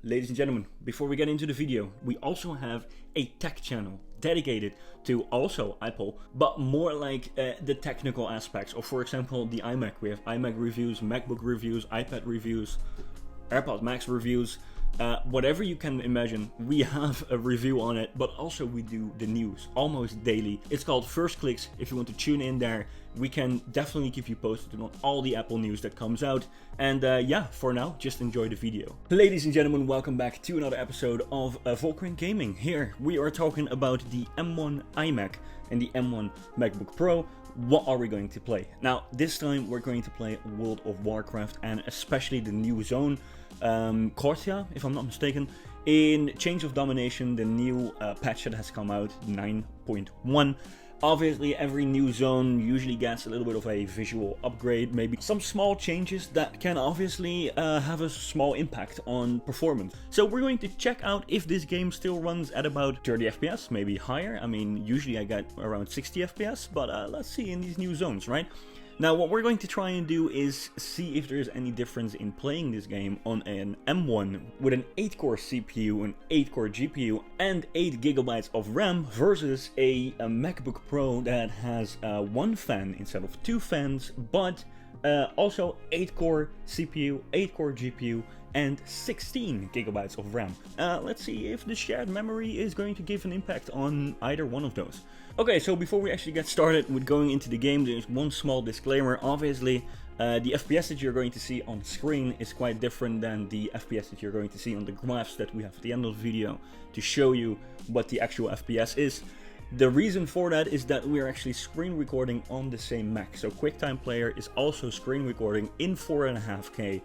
ladies and gentlemen, before we get into the video, we also have a tech channel dedicated to also Apple, but more like the technical aspects of, for example, the iMac. We have iMac reviews, MacBook reviews, iPad reviews, AirPods Max reviews, whatever you can imagine, we have a review on it, but also we do the news almost daily. It's called First Clicks. If you want to tune in there, we can definitely keep you posted on all the Apple news that comes out. And yeah, for now, just enjoy the video. Ladies and gentlemen, welcome back to another episode of VOLKRING Gaming. Here we are talking about the M1 iMac and the M1 MacBook Pro. What are we going to play? Now, this time we're going to play World of Warcraft, and especially the new zone, Kortia, if I'm not mistaken, in Change of Domination, the new patch that has come out, 9.1. Obviously, every new zone usually gets a little bit of a visual upgrade, maybe some small changes that can obviously have a small impact on performance. So we're going to check out if this game still runs at about 30 FPS, maybe higher. I mean, usually I get around 60 FPS, but let's see in these new zones, right? Now, what we're going to try and do is see if there's any difference in playing this game on an M1 with an 8-core CPU, an 8-core GPU, and 8 GB of RAM versus a MacBook Pro that has one fan instead of two fans, but also 8-core CPU, 8-core GPU, and 16 GB of RAM. Let's see if the shared memory is going to give an impact on either one of those. Okay, so before we actually get started with going into the game, there's one small disclaimer. Obviously, the FPS that you're going to see on screen is quite different than the FPS that you're going to see on the graphs that we have at the end of the video to show you what the actual FPS is. The reason for that is that we're actually screen recording on the same Mac. So QuickTime Player is also screen recording in 4.5K.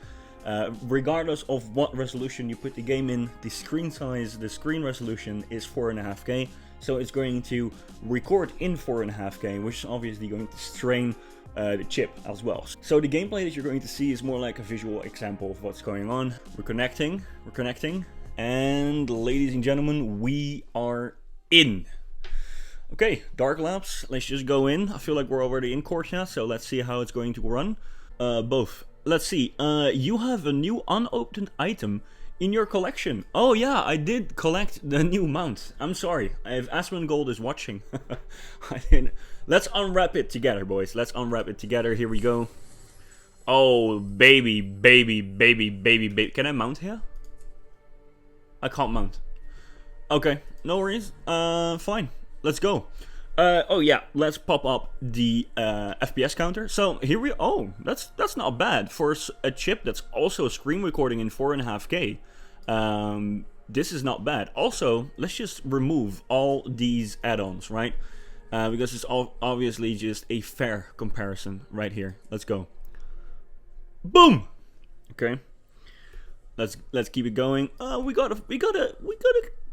Regardless of what resolution you put the game in, the screen size, the screen resolution is 4.5K. So it's going to record in 4.5K, which is obviously going to strain the chip as well. So the gameplay that you're going to see is more like a visual example of what's going on. We're connecting, and ladies and gentlemen, we are in. Okay, Dark Labs, let's just go in. I feel like we're already in Kortia, so let's see how it's going to run. Both. Let's see, you have a new unopened item in your collection. Oh yeah, I did collect the new mount. I'm sorry, if Asmongold is watching. I didn't. Let's unwrap it together, boys. Let's unwrap it together. Here we go. Oh, baby. Can I mount here? I can't mount. Okay, no worries. Fine. Let's go. Oh yeah, let's pop up the FPS counter. So here we that's not bad for a chip that's also screen recording in 4.5K. This is not bad. Also, let's just remove all these add-ons, right? Because it's obviously just a fair comparison right here. Let's go. Boom. Okay. Let's keep it going. We got a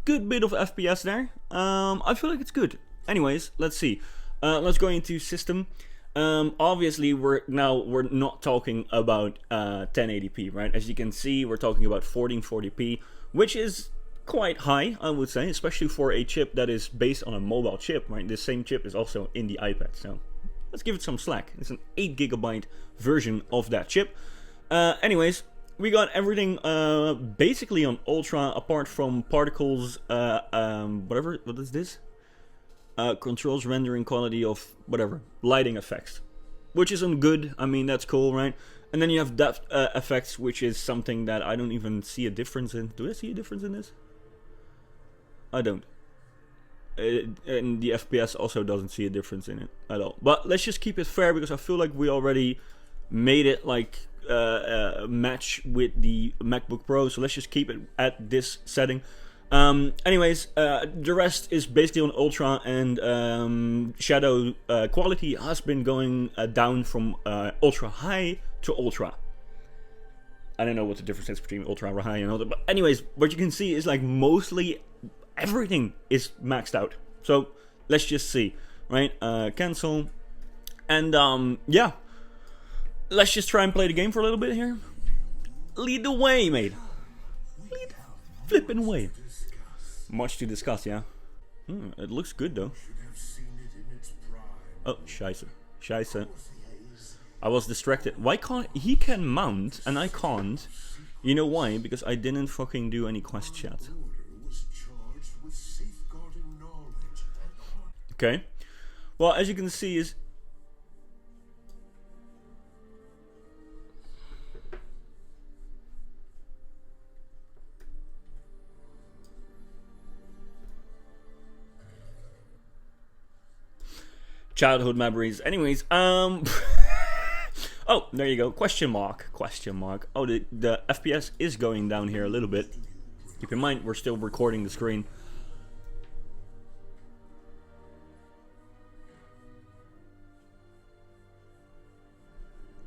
good bit of FPS there. I feel like it's good. Anyways, let's see. Let's go into system. Obviously, we're not talking about 1080p, right? As you can see, we're talking about 1440p, which is quite high, I would say, especially for a chip that is based on a mobile chip, right? This same chip is also in the iPad, so let's give it some slack. It's an 8 GB version of that chip. Anyways, we got everything basically on Ultra, apart from particles, whatever. What is this? Controls rendering quality of whatever lighting effects, which isn't good. I mean, that's cool, right? And then you have depth effects, which is something that I don't even see a difference in. Do I see a difference in this? I don't. And the FPS also doesn't see a difference in it at all. But let's just keep it fair, because I feel like we already made it like match with the MacBook Pro. So let's just keep it at this setting. Anyways, the rest is basically on Ultra, and shadow quality has been going down from Ultra High to Ultra. I don't know what the difference is between Ultra High and Ultra, but anyways, what you can see is like mostly everything is maxed out. So let's just see, right? Cancel, and yeah, let's just try and play the game for a little bit here. Lead the way, mate. Lead flipping way. Much to discuss, yeah. It looks good though. Oh, scheisse. Scheisse. I was distracted. Why can't he can mount and I can't? You know why? Because I didn't fucking do any quest chat. Okay. Well, as you can see is... Childhood memories. Anyways, oh, there you go. Question mark. Question mark. Oh, the FPS is going down here a little bit. Keep in mind, we're still recording the screen.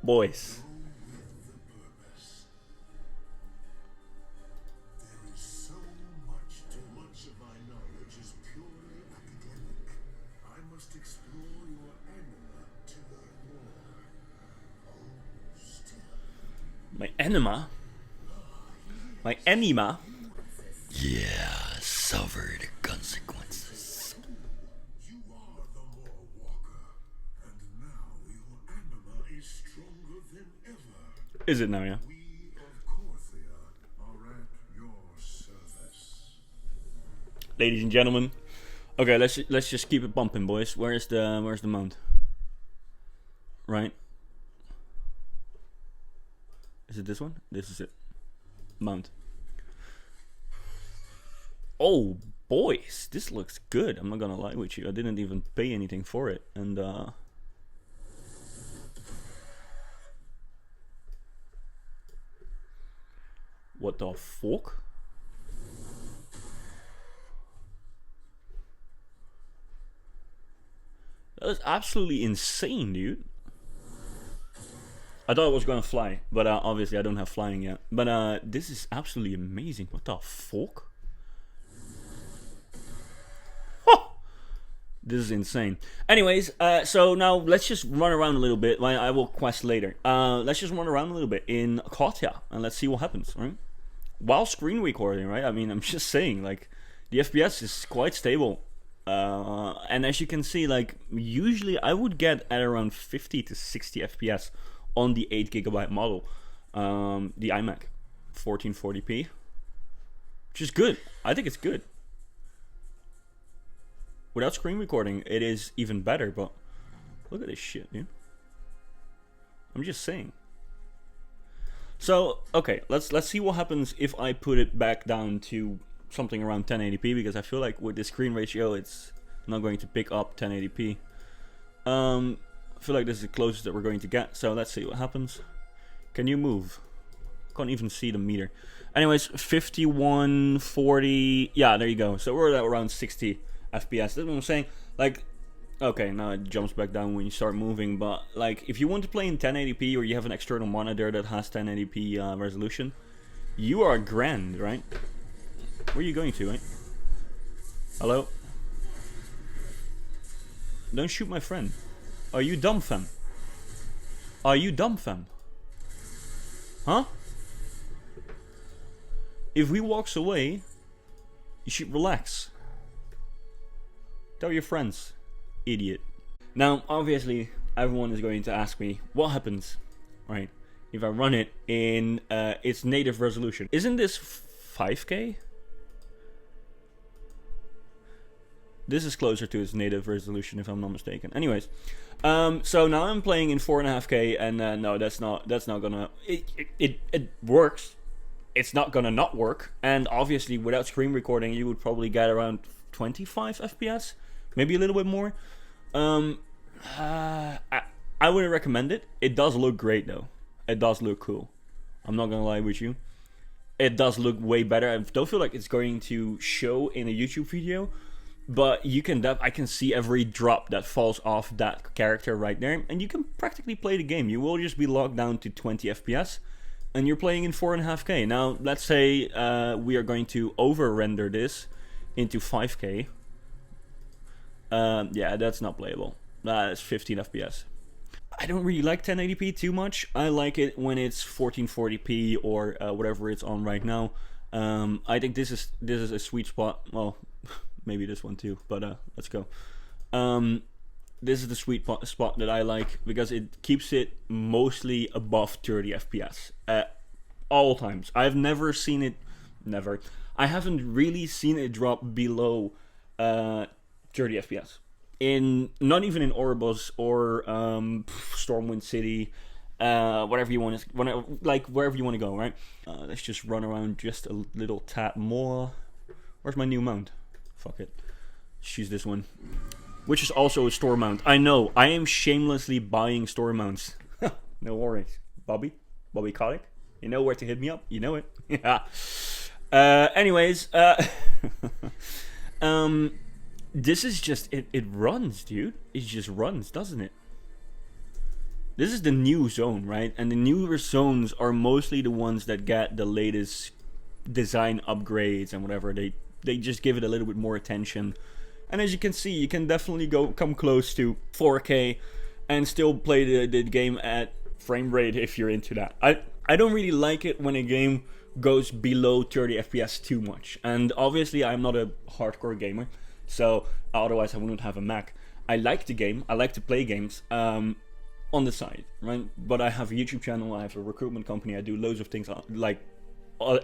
Boys. My enema? My enema? Yeah, suffer the consequences. You are the more walker, and now your enema is stronger than ever. Is it now, yeah? We of Corthia are at your service. Ladies and gentlemen. Okay, let's just keep it bumping, boys. Where's the mount? Right. Is it this one? This is it. Mount. Oh, boys, this looks good. I'm not gonna lie with you. I didn't even pay anything for it. And, what the fuck? That is absolutely insane, dude. I thought it was gonna fly, but obviously I don't have flying yet. But this is absolutely amazing. What the fuck? Huh! This is insane. Anyways, so now let's just run around a little bit. I will quest later. Let's just run around a little bit in Corthia and let's see what happens, right? While screen recording, right? I mean, I'm just saying, like, the FPS is quite stable. And as you can see, like, usually I would get at around 50 to 60 FPS on the 8GB model, the iMac 1440p, which is good. I think it's good. Without screen recording, it is even better, but look at this shit, dude. I'm just saying. So, okay, let's see what happens if I put it back down to something around 1080p, because I feel like with the screen ratio, it's not going to pick up 1080p. I feel like this is the closest that we're going to get, so let's see what happens. Can you move? Can't even see the meter. Anyways, 51, 40, yeah, there you go. So we're at around 60 FPS. That's what I'm saying. Like, okay, now it jumps back down when you start moving, but like, if you want to play in 1080p or you have an external monitor that has 1080p resolution, you are grand, right? Where are you going to, right? Hello? Don't shoot my friend. Are you dumb, fam? Are you dumb, fam? Huh? If he walks away, you should relax. Tell your friends, idiot. Now, obviously, everyone is going to ask me, what happens, right, if I run it in its native resolution? Isn't this 5K? This is closer to its native resolution, if I'm not mistaken. Anyways, so now I'm playing in 4.5K, and no, that's not gonna. It works. It's not gonna not work. And obviously, without screen recording, you would probably get around 25 FPS, maybe a little bit more. I wouldn't recommend it. It does look great though. It does look cool. I'm not gonna lie with you. It does look way better. I don't feel like it's going to show in a YouTube video. But you can, I can see every drop that falls off that character right there, and you can practically play the game. You will just be locked down to 20 FPS, and you're playing in 4.5K. Now, let's say we are going to over-render this into 5K. Yeah, that's not playable. That's 15 FPS. I don't really like 1080p too much. I like it when it's 1440p or whatever it's on right now. I think this is a sweet spot. Well. Maybe this one too, but let's go. This is the sweet spot that I like because it keeps it mostly above 30 FPS. all times. I've never seen it, I haven't really seen it drop below 30 FPS. Not even in Orbos or Stormwind City, whatever you want to, like wherever you want to go, right? Let's just run around just a little tad more. Where's my new mount? Fuck it. Let's use this one, which is also a store mount. I know, I am shamelessly buying store mounts. No worries, Bobby Kotick. You know where to hit me up. You know it. Yeah. Anyways, this is just it runs, dude. It just runs, doesn't it? This is the new zone, right? And the newer zones are mostly the ones that get the latest design upgrades and whatever. They just give it a little bit more attention. And as you can see, you can definitely come close to 4K and still play the game at frame rate if you're into that. I don't really like it when a game goes below 30 FPS too much. And obviously I'm not a hardcore gamer, so otherwise I wouldn't have a Mac. I like the game, I like to play games on the side, right? But I have a YouTube channel, I have a recruitment company, I do loads of things like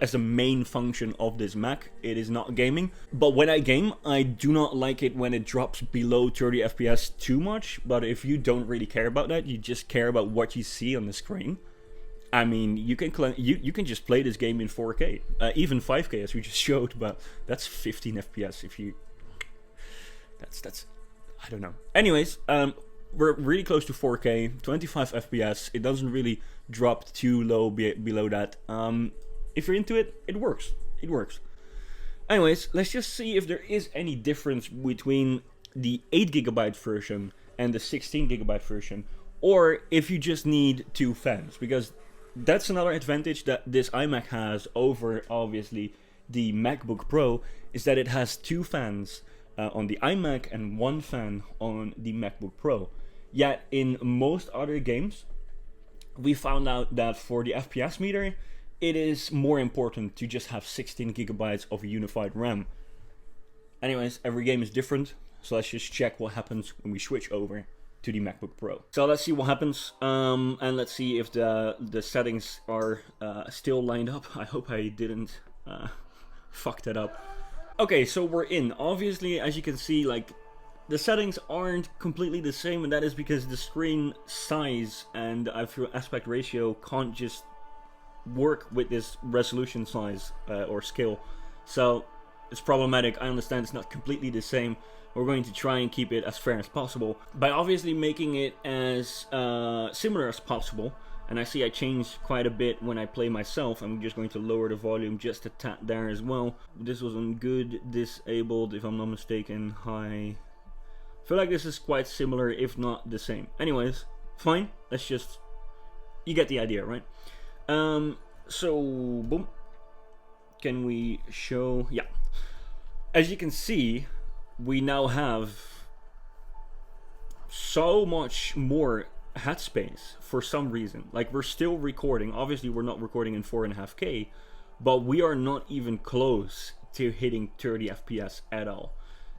as a main function of this Mac. It is not gaming. But when I game, I do not like it when it drops below 30 FPS too much. But if you don't really care about that, you just care about what you see on the screen, I mean, you can just play this game in 4K, even 5K as we just showed, but that's 15 FPS if you... That's I don't know. Anyways, we're really close to 4K, 25 FPS. It doesn't really drop too low below that. If you're into it, it works. It works. Anyways, let's just see if there is any difference between the 8GB version and the 16GB version, or if you just need two fans, because that's another advantage that this iMac has over, obviously, the MacBook Pro, is that it has two fans on the iMac and one fan on the MacBook Pro. Yet in most other games, we found out that for the FPS meter, it is more important to just have 16GB of a unified RAM. Anyways, every game is different, so let's just check what happens when we switch over to the MacBook Pro. So let's see what happens, and let's see if the settings are still lined up. I hope I didn't fuck that up. Okay, so we're in. Obviously, as you can see, like, the settings aren't completely the same, and that is because the screen size and aspect ratio can't just work with this resolution size or scale. So it's problematic. I understand it's not completely the same. We're going to try and keep it as fair as possible by obviously making it as similar as possible. And I see I changed quite a bit when I play myself. I'm just going to lower the volume just a tad there as well. This was on good, disabled, if I'm not mistaken, high. I feel like this is quite similar, if not the same. Anyways, fine. Let's just... You get the idea, right? So, boom. Can we show... Yeah. As you can see, we now have so much more headspace for some reason. Like, we're still recording. Obviously, we're not recording in 4.5K, but we are not even close to hitting 30 FPS at all.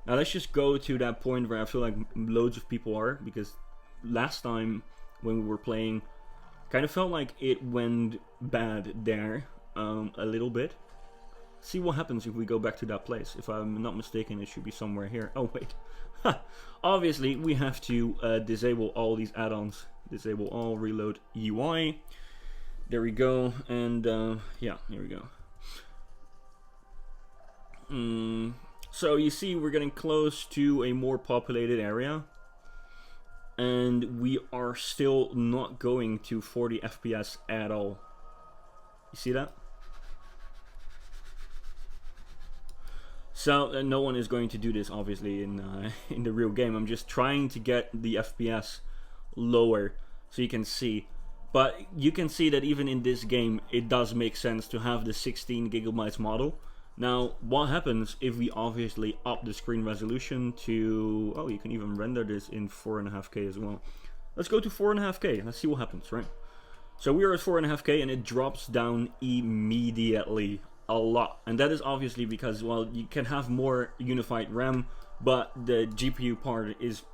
Now, let's just go to that point where I feel like loads of people are, because last time when we were playing, kind of felt like it went bad there a little bit. See what happens if we go back to that place. If I'm not mistaken, it should be somewhere here. Oh, wait. Obviously, we have to disable all these add-ons. Disable all, reload UI. There we go. And yeah, here we go. So you see we're getting close to a more populated area. And we are still not going to 40 FPS at all. You see that? So no one is going to do this, obviously, in the real game. I'm just trying to get the FPS lower so you can see. But you can see that even in this game, it does make sense to have the 16GB model. Now, what happens if we obviously up the screen resolution to... Oh, you can even render this in 4.5K as well. Let's go to 4.5K. Let's see what happens, right? So we are at 4.5K and it drops down immediately. A lot. And that is obviously because, well, you can have more unified RAM, but the GPU part is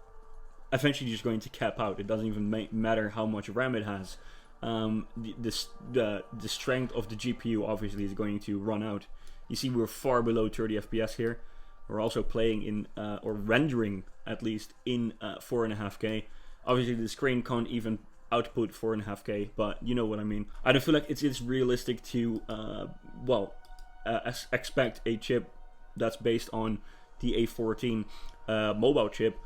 eventually just going to cap out. It doesn't even matter how much RAM it has. the strength of the GPU obviously is going to run out. You see we're far below 30 FPS here. We're also playing in, or rendering at least in 4.5K. Obviously the screen can't even output 4.5K, but you know what I mean. I don't feel like it's realistic to, expect a chip that's based on the A14 mobile chip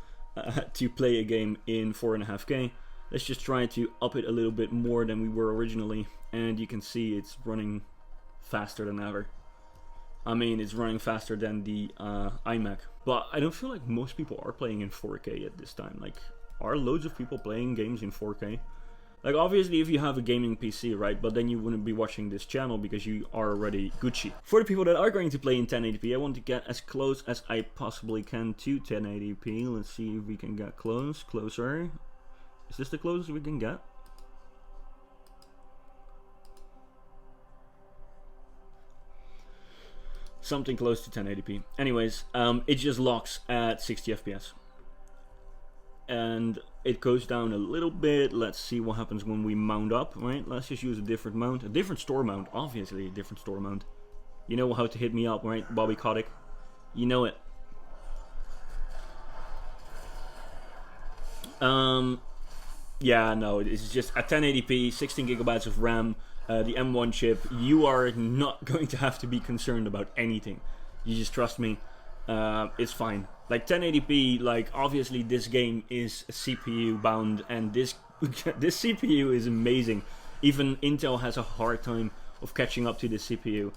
to play a game in 4.5K. Let's just try to up it a little bit more than we were originally, and you can see it's running faster than ever. I mean, it's running faster than the iMac, but I don't feel like most people are playing in 4K at this time. Like, are loads of people playing games in 4K? Like, obviously if you have a gaming PC, right, but then you wouldn't be watching this channel because you are already Gucci. For the people that are going to play in 1080p, I want to get as close as I possibly can to 1080p. Let's see if we can get closer. Is this the closest we can get? Something close to 1080p. Anyways, it just locks at 60 FPS. And it goes down a little bit. Let's see what happens when we mount up, right? Let's just use a different mount. A different store mount, obviously a different store mount. You know how to hit me up, right? Bobby Kotick. You know it. Yeah, no, it's just at 1080p, 16 gigabytes of RAM. The M1 chip, you are not going to have to be concerned about anything. You just trust me, it's fine. Like 1080p, like obviously this game is CPU bound, and this CPU is amazing. Even Intel has a hard time of catching up to this CPU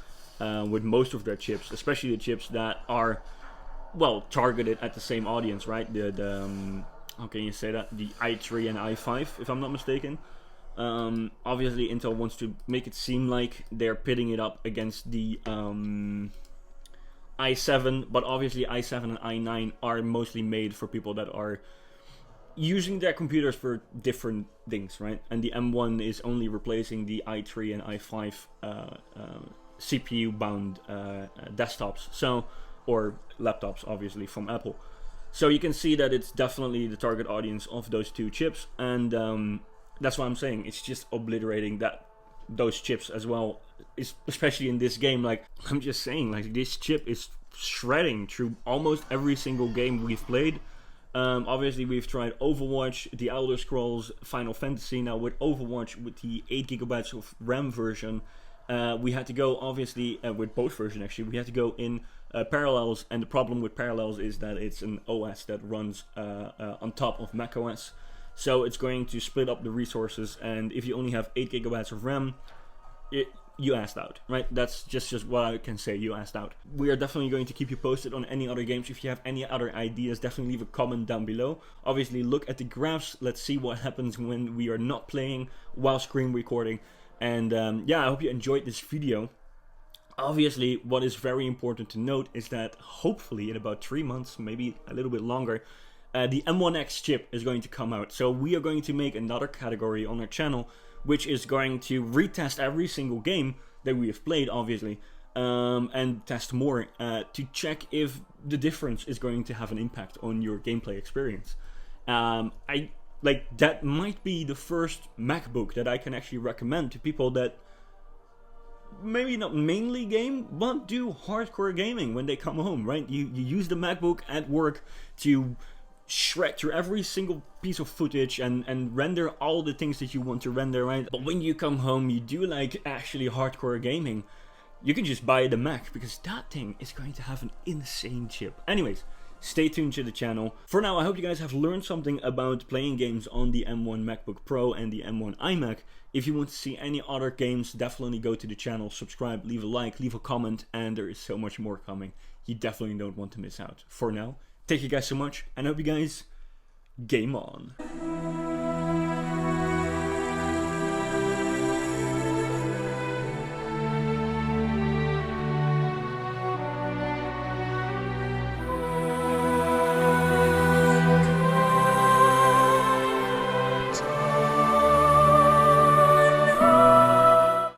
with most of their chips, especially the chips that are, well, targeted at the same audience, right? How can you say that? The i3 and i5, if I'm not mistaken. Obviously Intel wants to make it seem like they're pitting it up against the i7, but obviously i7 and i9 are mostly made for people that are using their computers for different things, right? And the M1 is only replacing the i3 and i5 CPU bound desktops, so, or laptops obviously from Apple. So you can see that it's definitely the target audience of those two chips, and that's what I'm saying. It's just obliterating those chips as well, especially in this game. Like, I'm just saying, like, this chip is shredding through almost every single game we've played. Obviously we've tried Overwatch, The Elder Scrolls, Final Fantasy. Now with Overwatch, with the 8 gigabytes of RAM version, we had to go, obviously, with both versions actually, we had to go in Parallels, and the problem with Parallels is that it's an OS that runs on top of macOS. So it's going to split up the resources, and if you only have 8 gigabytes of RAM, you asked out, right? That's just what I can say, you asked out. We are definitely going to keep you posted on any other games. If you have any other ideas, definitely leave a comment down below. Obviously, look at the graphs. Let's see what happens when we are not playing while screen recording. And yeah, I hope you enjoyed this video. Obviously, what is very important to note is that hopefully in about 3 months, maybe a little bit longer, the M1X chip is going to come out. So we are going to make another category on our channel, which is going to retest every single game that we have played, obviously, and test more to check if the difference is going to have an impact on your gameplay experience. That might be the first MacBook that I can actually recommend to people that maybe not mainly game, but do hardcore gaming when they come home, right? You use the MacBook at work to shred through every single piece of footage and render all the things that you want to render, right? But when you come home, you do like actually hardcore gaming, you can just buy the Mac, because that thing is going to have an insane chip. Anyways, stay tuned to the channel. For now, I hope you guys have learned something about playing games on the M1 MacBook Pro and the M1 iMac. If you want to see any other games, definitely go to the channel, subscribe, leave a like, leave a comment, and there is so much more coming. You definitely don't want to miss out. For now, thank you guys so much, and I hope you guys game on.